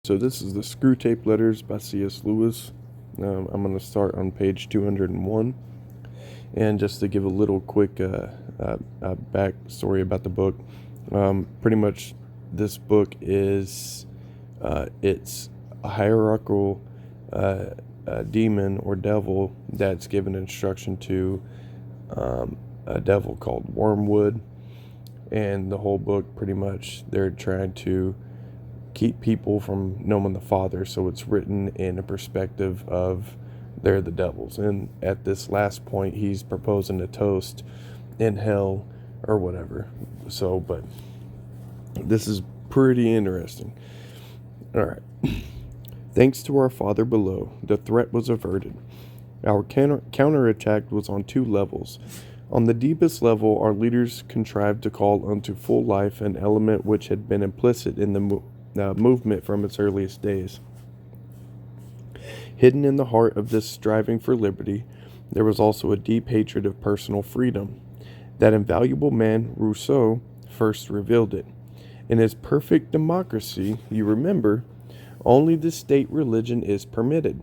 So this is the Screwtape Letters by C.S. Lewis. I'm going to start on page 201. And just to give a little quick backstory about the book, pretty much this book is it's a hierarchical demon or devil that's given instruction to a devil called Wormwood. And the whole book, pretty much, they're trying to keep people from knowing the Father. So it's written in a perspective of they're the devils. And at this last point, he's proposing a toast in hell or whatever. So, but this is pretty interesting. All right. Thanks to our Father below, the threat was averted. Our counterattack was on two levels. On the deepest level, our leaders contrived to call unto full life an element which had been implicit in the movement from its earliest days. Hidden in the heart of this striving for liberty, there was also a deep hatred of personal freedom. That invaluable man, Rousseau, first revealed it. In his perfect democracy, you remember, only the state religion is permitted.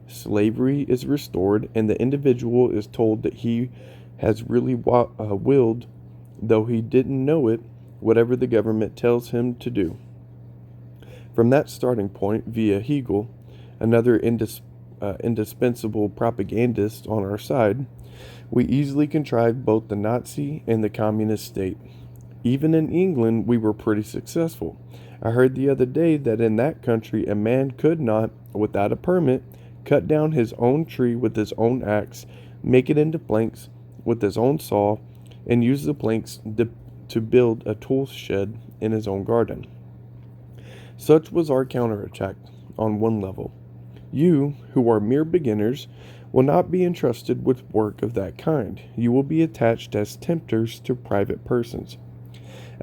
Slavery is restored, and the individual is told that he has really willed, though he didn't know it, whatever the government tells him to do. From that starting point, via Hegel, another indispensable propagandist on our side, we easily contrived both the Nazi and the communist state. Even in England, we were pretty successful. I heard the other day that in that country a man could not, without a permit, cut down his own tree with his own axe, make it into planks with his own saw, and use the planks to build a tool shed in his own garden. Such was our counterattack on one level. You, who are mere beginners, will not be entrusted with work of that kind. You will be attached as tempters to private persons.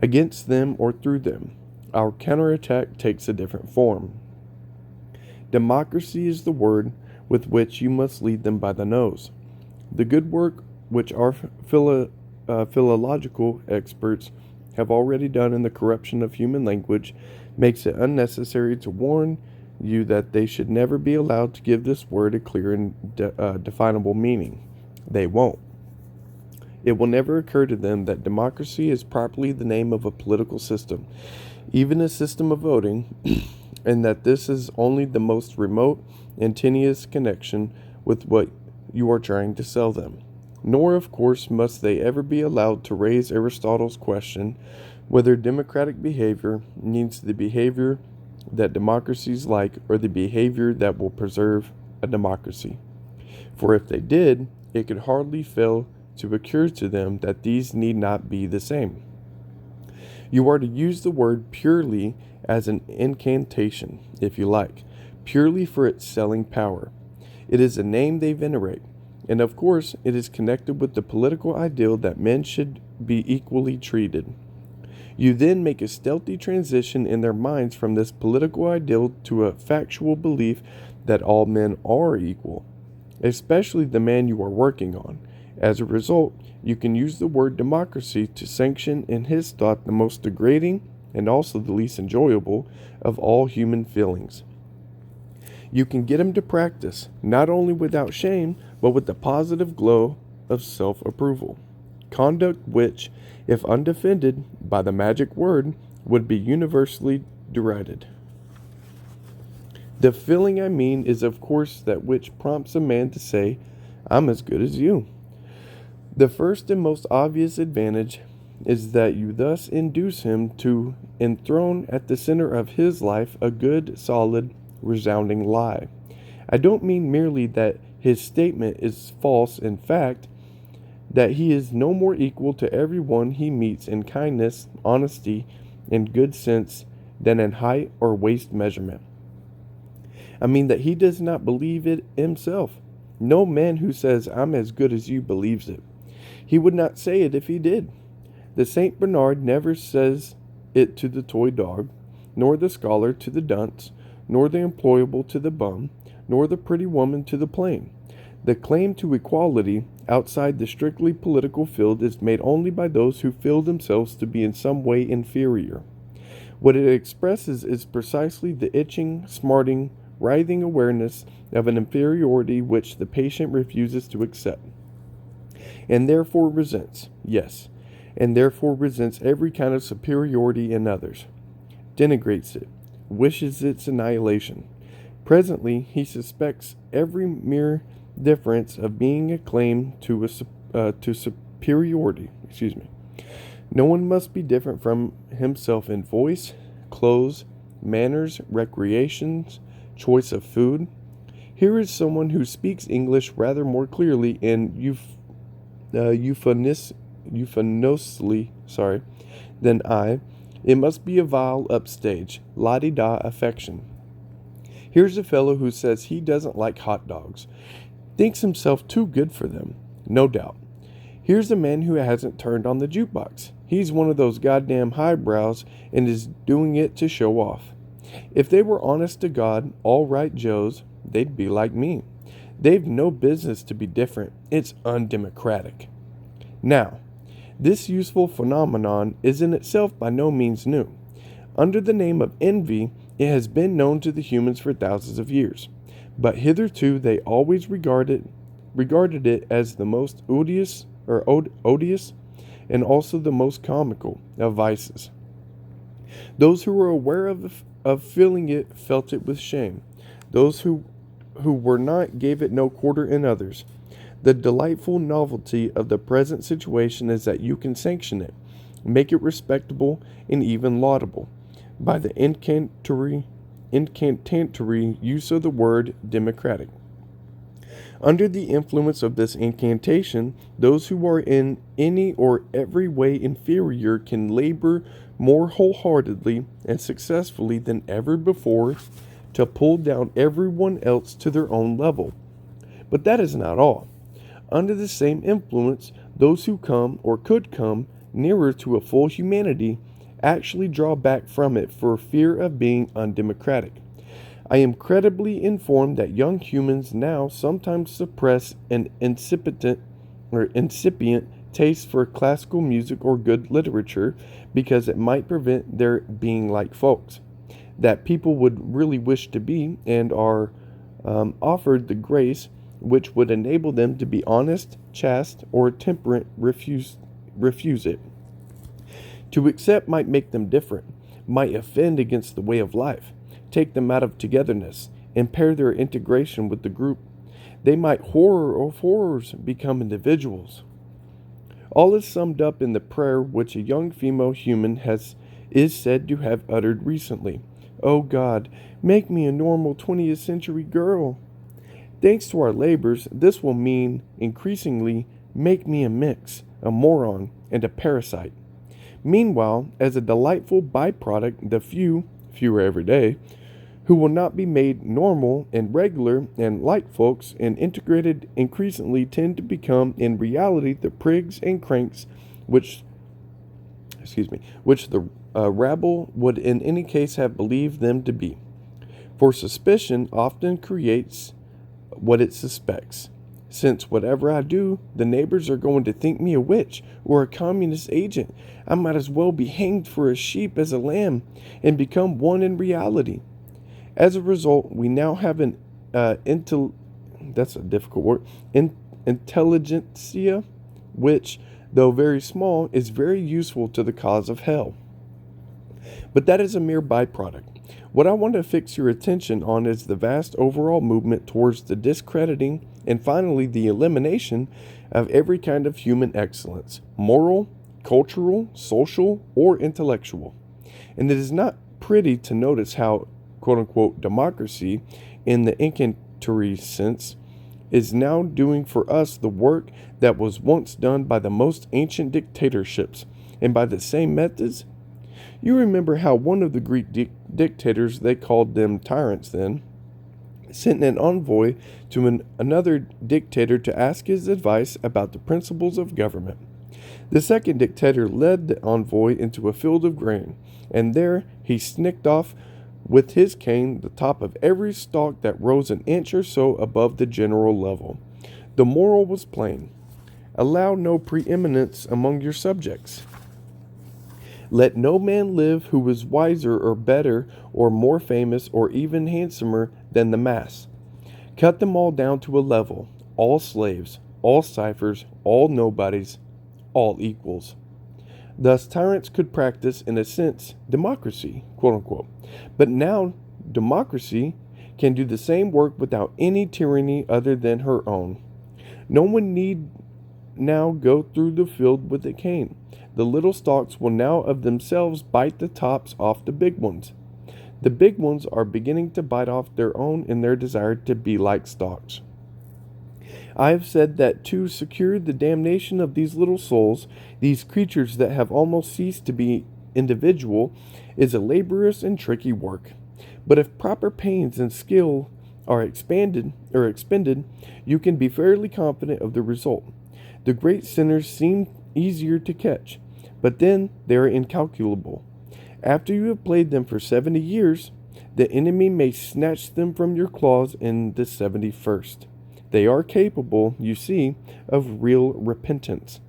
Against them or through them, our counterattack takes a different form. Democracy is the word with which you must lead them by the nose. The good work which our philological experts have already done in the corruption of human language makes it unnecessary to warn you that they should never be allowed to give this word a clear and definable meaning. They won't. It will never occur to them that democracy is properly the name of a political system, even a system of voting, and that this is only the most remote and tenuous connection with what you are trying to sell them. Nor, of course, must they ever be allowed to raise Aristotle's question whether democratic behavior means the behavior that democracies like or the behavior that will preserve a democracy. For if they did, it could hardly fail to occur to them that these need not be the same. You are to use the word purely as an incantation, if you like, purely for its selling power. It is a name they venerate, and of course it is connected with the political ideal that men should be equally treated. You then make a stealthy transition in their minds from this political ideal to a factual belief that all men are equal, especially the man you are working on. As a result, you can use the word democracy to sanction in his thought the most degrading and also the least enjoyable of all human feelings. You can get him to practice, not only without shame, but with the positive glow of self-approval. Conduct which, if undefended by the magic word, would be universally derided. The feeling I mean is of course that which prompts a man to say, I'm as good as you. The first and most obvious advantage is that you thus induce him to enthrone at the center of his life a good, solid, resounding lie. I don't mean merely that his statement is false in fact, that he is no more equal to every one he meets in kindness, honesty, and good sense than in height or waist measurement. I mean that he does not believe it himself. No man who says, I'm as good as you, believes it. He would not say it if he did. The Saint Bernard never says it to the toy dog, nor the scholar to the dunce, nor the employable to the bum, nor the pretty woman to the plain. The claim to equality outside the strictly political field is made only by those who feel themselves to be in some way inferior. What it expresses is precisely the itching, smarting, writhing awareness of an inferiority which the patient refuses to accept, and therefore resents, yes, and therefore resents every kind of superiority in others, denigrates it, wishes its annihilation. Presently, he suspects every mere difference of being a claim to superiority. No one must be different from himself in voice, clothes, manners, recreations, choice of food. Here is someone who speaks English rather more clearly and euphemously, than I. It must be a vile upstage, la-di-da affection. Here's a fellow who says he doesn't like hot dogs, thinks himself too good for them, no doubt. Here's a man who hasn't turned on the jukebox. He's one of those goddamn highbrows and is doing it to show off. If they were honest to God, all right Joes, they'd be like me. They've no business to be different. It's undemocratic. Now, this useful phenomenon is in itself by no means new. Under the name of envy, it has been known to the humans for thousands of years, but hitherto they always regarded it as the most odious and also the most comical of vices. Those who were aware of feeling it felt it with shame. Those who were not gave it no quarter in others. The delightful novelty of the present situation is that you can sanction it, make it respectable and even laudable, by the incantatory use of the word democratic. Under the influence of this incantation, those who are in any or every way inferior can labor more wholeheartedly and successfully than ever before to pull down everyone else to their own level. But that is not all. Under the same influence, those who come or could come nearer to a full humanity actually draw back from it for fear of being undemocratic. I am credibly informed that young humans now sometimes suppress an incipient taste for classical music or good literature because it might prevent their being like folks that people would really wish to be and are offered the grace which would enable them to be honest, chaste, or temperate refuse it. To accept might make them different, might offend against the way of life, take them out of togetherness, impair their integration with the group. They might, horror of horrors, become individuals. All is summed up in the prayer which a young female human is said to have uttered recently. Oh God, make me a normal 20th century girl. Thanks to our labors, this will mean, increasingly, make me a mix, a moron, and a parasite. Meanwhile, as a delightful byproduct, the fewer every day, who will not be made normal and regular and like folks and integrated increasingly tend to become in reality the prigs and cranks which the rabble would in any case have believed them to be. For suspicion often creates what it suspects. Since whatever I do, the neighbors are going to think me a witch or a communist agent, I might as well be hanged for a sheep as a lamb and become one in reality. As a result, we now have an intelligentsia, which, though very small, is very useful to the cause of hell. But that is a mere byproduct. What I want to fix your attention on is the vast overall movement towards the discrediting and finally the elimination of every kind of human excellence, moral, cultural, social, or intellectual. And it is not pretty to notice how, quote-unquote, democracy, in the incantatory sense, is now doing for us the work that was once done by the most ancient dictatorships, and by the same methods. You remember how one of the Greek dictators, they called them tyrants then, sent an envoy to another dictator to ask his advice about the principles of government. The second dictator led the envoy into a field of grain, and there he snicked off with his cane the top of every stalk that rose an inch or so above the general level. The moral was plain. Allow no preeminence among your subjects. Let no man live who is wiser or better or more famous or even handsomer than the mass. Cut them all down to a level, all slaves, all ciphers, all nobodies, all equals. Thus, tyrants could practice, in a sense, democracy, quote unquote. But now, democracy can do the same work without any tyranny other than her own. No one need now go through the field with a cane. The little stalks will now of themselves bite the tops off the big ones. The big ones are beginning to bite off their own in their desire to be like stalks. I have said that to secure the damnation of these little souls, these creatures that have almost ceased to be individual, is a laborious and tricky work. But if proper pains and skill are expended, you can be fairly confident of the result. The great sinners seem easier to catch, but then they are incalculable. After you have played them for 70 years, the enemy may snatch them from your claws in the 71st. They are capable, you see, of real repentance.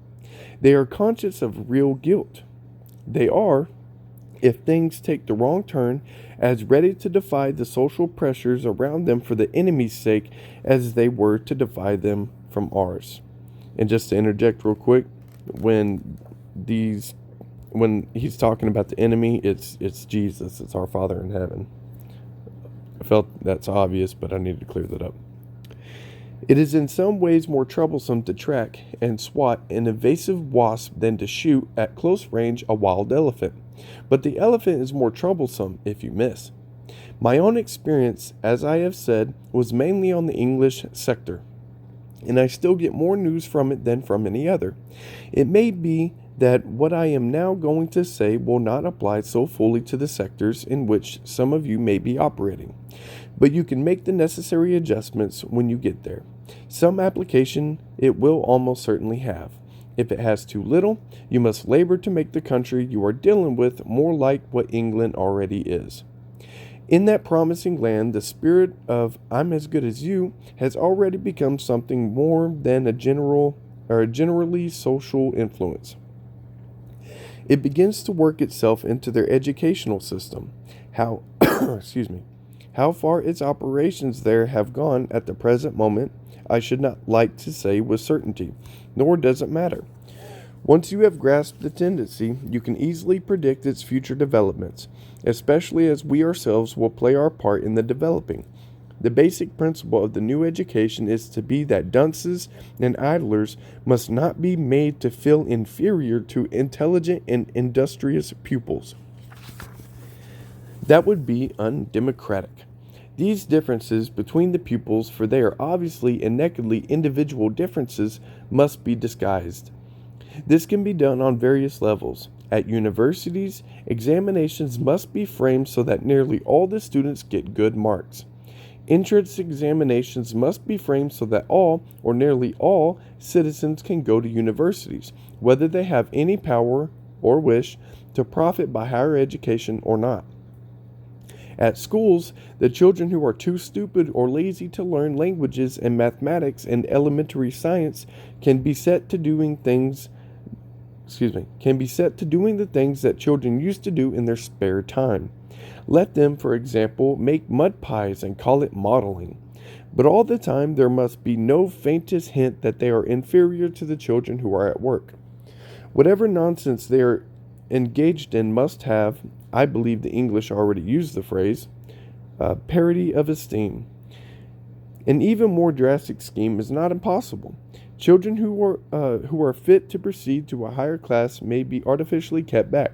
They are conscious of real guilt. They are, if things take the wrong turn, as ready to defy the social pressures around them for the enemy's sake as they were to defy them from ours. And just to interject real quick, when he's talking about the enemy, it's Jesus. It's our Father in heaven. I felt that's obvious, but I needed to clear that up. It is in some ways more troublesome to track and swat an evasive wasp than to shoot at close range a wild elephant. But the elephant is more troublesome if you miss. My own experience, as I have said, was mainly on the English sector, and I still get more news from it than from any other. It may be that what I am now going to say will not apply so fully to the sectors in which some of you may be operating, but you can make the necessary adjustments when you get there. Some application it will almost certainly have. If it has too little, you must labor to make the country you are dealing with more like what England already is. In that promising land, the spirit of "I'm as good as you" has already become something more than a generally social influence. It begins to work itself into their educational system. How how far its operations there have gone at the present moment, I should not like to say with certainty, nor does it matter. Once you have grasped the tendency, you can easily predict its future developments, especially as we ourselves will play our part in the developing. The basic principle of the new education is to be that dunces and idlers must not be made to feel inferior to intelligent and industrious pupils. That would be undemocratic. These differences between the pupils, for they are obviously and nakedly individual differences, must be disguised. This can be done on various levels. At universities, examinations must be framed so that nearly all the students get good marks. Entrance examinations must be framed so that all, or nearly all, citizens can go to universities, whether they have any power or wish to profit by higher education or not. At schools, the children who are too stupid or lazy to learn languages and mathematics and elementary science can be set to doing the things that children used to do in their spare time. Let them, for example, make mud pies and call it modeling. But all the time there must be no faintest hint that they are inferior to the children who are at work. Whatever nonsense they are engaged in must have, I believe the English already use the phrase, parity of esteem. An even more drastic scheme is not impossible. Children who are fit to proceed to a higher class may be artificially kept back,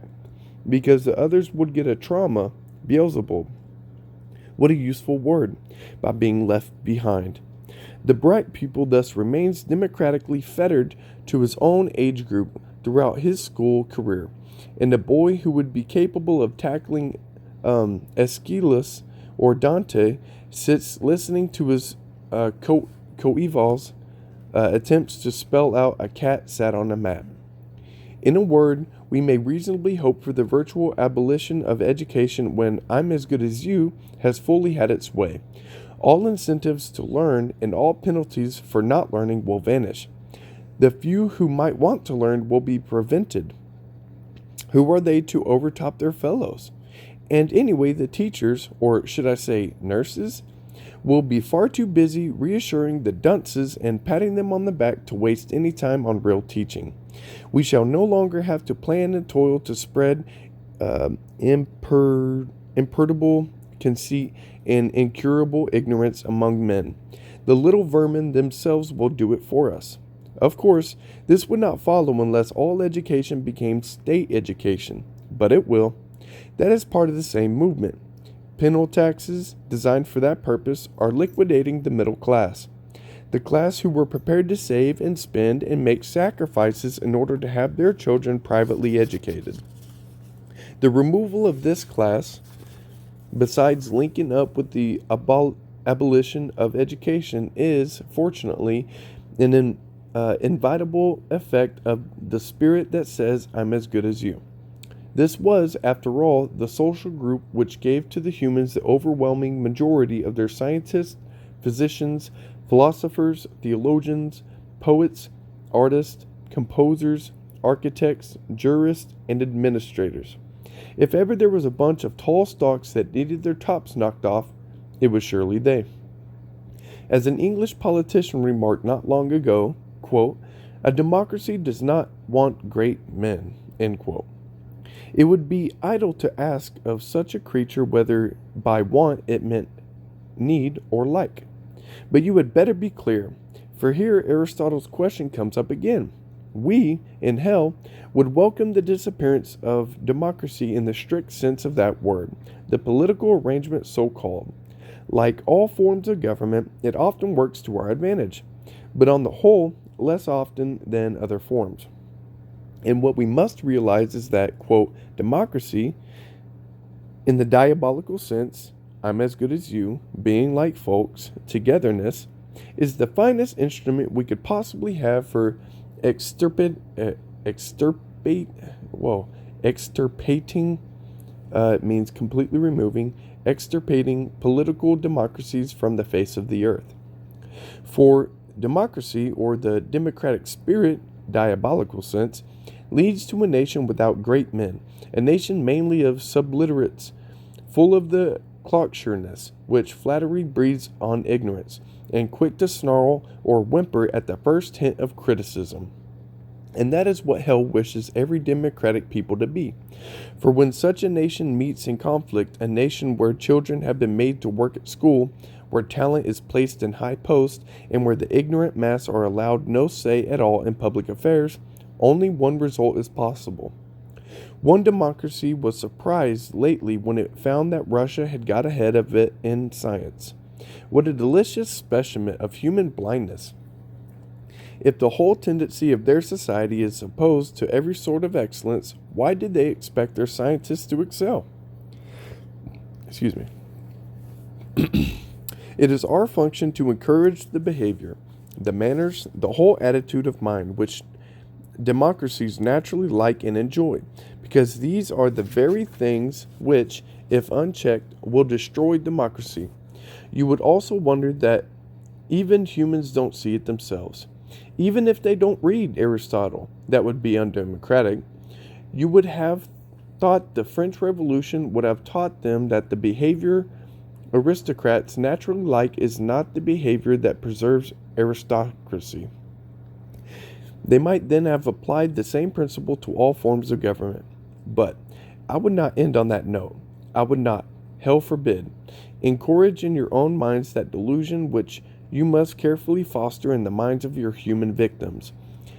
because the others would get a trauma, Beelzebub. What a useful word, by being left behind. The bright pupil thus remains democratically fettered to his own age group throughout his school career, and the boy who would be capable of tackling Aeschylus or Dante sits listening to his coeval's attempts to spell out "a cat sat on a map." In a word, we may reasonably hope for the virtual abolition of education when "I'm as good as you" has fully had its way. All incentives to learn and all penalties for not learning will vanish. The few who might want to learn will be prevented, Who are they to overtop their fellows? And anyway, the teachers, or should I say nurses, will be far too busy reassuring the dunces and patting them on the back to waste any time on real teaching. We shall no longer have to plan and toil to spread imperturbable conceit and incurable ignorance among men. The little vermin themselves will do it for us. Of course, this would not follow unless all education became state education, but it will. That is part of the same movement. Penal taxes, designed for that purpose, are liquidating the middle class. The class who were prepared to save and spend and make sacrifices in order to have their children privately educated. The removal of this class, besides linking up with the abolition of education, is, fortunately, an inevitable effect of the spirit that says, "I'm as good as you." This was, after all, the social group which gave to the humans the overwhelming majority of their scientists, physicians, philosophers, theologians, poets, artists, composers, architects, jurists, and administrators. If ever there was a bunch of tall stalks that needed their tops knocked off, it was surely they. As an English politician remarked not long ago, quote, "A democracy does not want great men," end quote. It would be idle to ask of such a creature whether by want it meant need or like. But you had better be clear, for here Aristotle's question comes up again. We, in hell, would welcome the disappearance of democracy in the strict sense of that word, the political arrangement so called. Like all forms of government, it often works to our advantage, but on the whole, less often than other forms. And what we must realize is that, quote, democracy, in the diabolical sense, I'm as good as you, being like folks, togetherness, is the finest instrument we could possibly have for extirpating means completely removing, extirpating political democracies from the face of the earth. For democracy, or the democratic spirit, diabolical sense, leads to a nation without great men, a nation mainly of subliterates, full of the clocksureness which flattery breeds on ignorance, and quick to snarl or whimper at the first hint of criticism. And that is what hell wishes every democratic people to be. For when such a nation meets in conflict, a nation where children have been made to work at school, where talent is placed in high post, and where the ignorant mass are allowed no say at all in public affairs, only one result is possible. One democracy was surprised lately when it found that Russia had got ahead of it in science. What a delicious specimen of human blindness! If the whole tendency of their society is opposed to every sort of excellence, why did they expect their scientists to excel? Excuse me. It is our function to encourage the behavior, the manners, the whole attitude of mind which democracies naturally like and enjoy, because these are the very things which, if unchecked, will destroy democracy. You would also wonder that even humans don't see it themselves. Even if they don't read Aristotle, that would be undemocratic. You would have thought the French Revolution would have taught them that the behavior aristocrats naturally like is not the behavior that preserves aristocracy. They might then have applied the same principle to all forms of government. But I would not end on that note. I would not, hell forbid, encourage in your own minds that delusion which you must carefully foster in the minds of your human victims.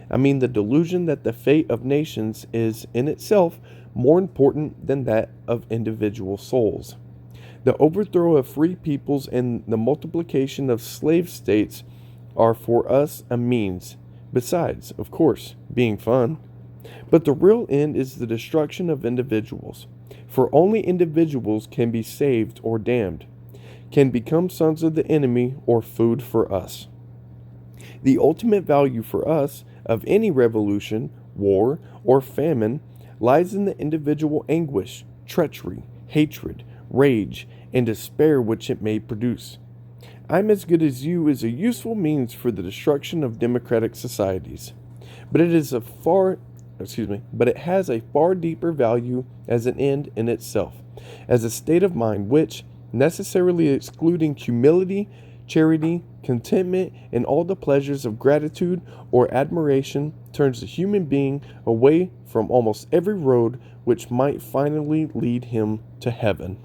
I mean the delusion that the fate of nations is in itself more important than that of individual souls. The overthrow of free peoples and the multiplication of slave states are for us a means, besides, of course, being fun. But the real end is the destruction of individuals, for only individuals can be saved or damned, can become sons of the enemy or food for us. The ultimate value for us of any revolution, war, or famine lies in the individual anguish, treachery, hatred, rage, and despair which it may produce. I'm as good as you is a useful means for the destruction of democratic societies, but it is a far but it has a far deeper value as an end in itself, as a state of mind which, necessarily excluding humility, charity, contentment, and all the pleasures of gratitude or admiration, turns the human being away from almost every road which might finally lead him to heaven.